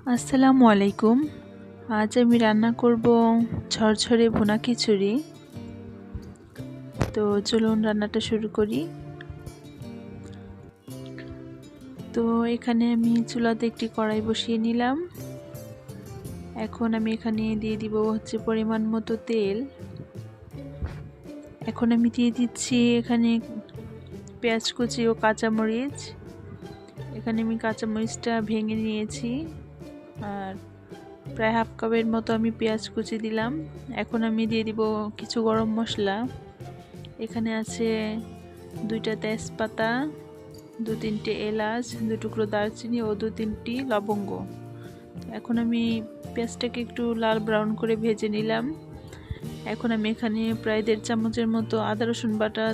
আসসালামু আলাইকুম। আজ আমি রান্না করব ঝরঝরে ভুনা খিচুড়ি। তো চলুন রান্নাটা শুরু করি। তো এখানে আমি চুলাতে একটি কড়াই বসিয়ে নিলাম। এখন আমি এখানে দিয়ে দিব পরিমাণ মতো তেল। এখন আমি দিয়ে দিচ্ছি এখানে পেঁয়াজ কুচি ও কাঁচামরিচ। এখানে আমি কাঁচামরিচটা ভেঙে নিয়েছি, আর প্রায় হাফ কাপের মতো আমি পেঁয়াজ কুচি দিলাম। এখন আমি দিয়ে দিব কিছু গরম মশলা। এখানে আছে 2টা তেজপাতা, 2-3টে এলাচ, 2 টুকরো দারচিনি ও 2-3টি লবঙ্গ। এখন আমি পেঁয়াজটাকে একটু লাল ব্রাউন করে ভেজে নিলাম। এখন আমি এখানে প্রায় 1.5 চামচের মতো আদা রসুন বাটা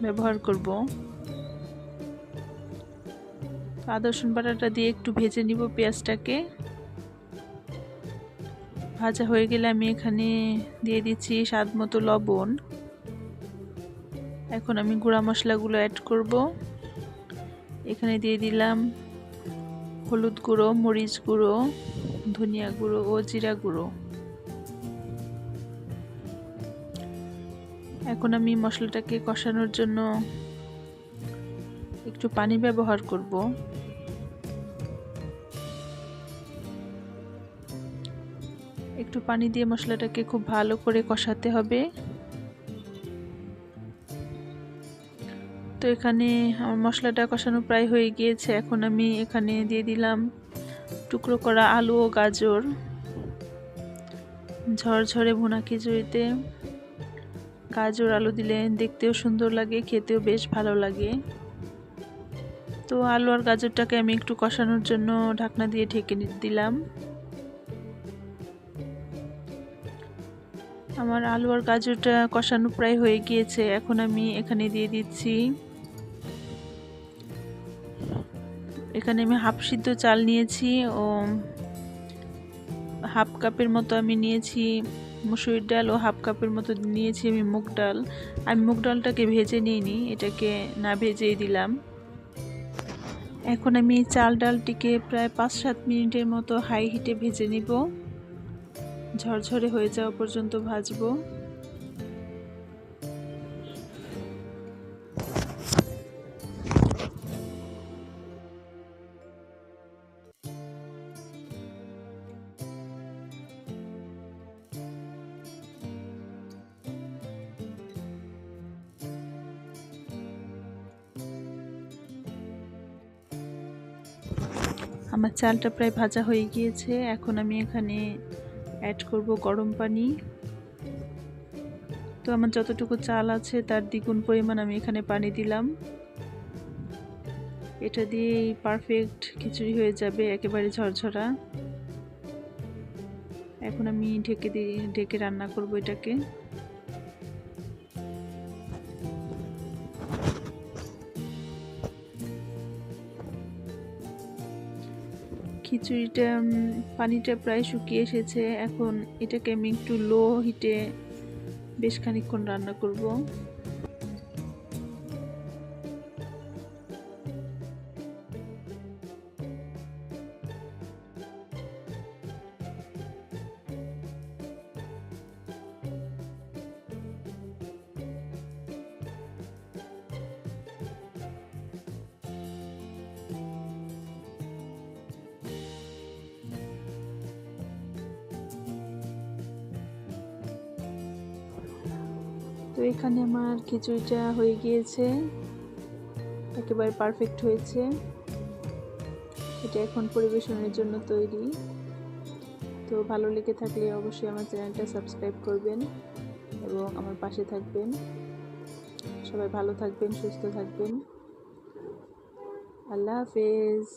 ব্যবহার করব। আদা রসুন বাটাটা দিয়ে একটু ভেজে নিব পেঁয়াজটাকে। ভাজা হয়ে গেলে আমি এখানে দিয়ে দিচ্ছি স্বাদ মতো লবণ। এখন আমি গুঁড়া মশলাগুলো অ্যাড করব। এখানে দিয়ে দিলাম হলুদ গুঁড়ো, মরিচ গুঁড়ো, ধনিয়া গুঁড়ো ও জিরা গুঁড়ো। এখন আমি মশলাটাকে কষানোর জন্য একটু পানি ব্যবহার করব। একটু পানি দিয়ে মশলাটাকে খুব ভালো করে কষাতে হবে। তো এখানে আমার মশলাটা কষানো প্রায় হয়ে গিয়েছে। এখন আমি এখানে দিয়ে দিলাম টুকরো করা আলু ও গাজর। ঝরঝরে ভুনা খিচুড়িতে গাজর আলু দিলে দেখতেও সুন্দর লাগে, খেতেও বেশ ভালো লাগে। তো আলু আর গাজরটাকে আমি একটু কষানোর জন্য ঢাকনা দিয়ে ঢেকে দিলাম। আমার আলু আর গাজরটা কষানো প্রায় হয়ে গিয়েছে। এখন আমি এখানে দিয়ে দিচ্ছি, এখানে আমি হাফ সিদ্ধ চাল নিয়েছি ও হাফ কাপের মতো আমি নিয়েছি মসুর ডাল ও হাফ কাপের মতো নিয়েছি আমি মুগ ডাল। আমি মুগ ডালটাকে ভেজে নিইনি, এটাকে না ভেজেই দিলাম। এখন আমি চাল ডালটিকে প্রায় 5-7 মিনিটের মতো হাই হিটে ভেজে নিব, ঝরঝরে হয়ে যাওয়া পর্যন্ত ভাজবো। আমার চালটা প্রায় ভাজা হয়ে গিয়েছে। এখন আমি এখানে অ্যাড করব গরম পানি। তো আমার যতটুকু চাল আছে তার দ্বিগুণ পরিমাণ আমি এখানে পানি দিলাম। এটা দিয়েই পারফেক্ট খিচুড়ি হয়ে যাবে, একেবারে ঝরঝরা। এখন আমি ঢেকে রান্না করব এটাকে। খিচুড়িটা পানিটা প্রায় শুকিয়ে এসেছে। এখন এটাকে আমি একটু লো হিটে বেশ খানিকক্ষণ রান্না করব। তো এখানে আমার খিচুড়িটা হয়ে গিয়েছে, একেবারে পারফেক্ট হয়েছে। এটা এখন পরিবেশনের জন্য তৈরি। তো ভালো লেগে থাকলে অবশ্যই আমার চ্যানেলটা সাবস্ক্রাইব করবেন এবং আমার পাশে থাকবেন। সবাই ভালো থাকবেন, সুস্থ থাকবেন। আল্লাহ হাফেজ।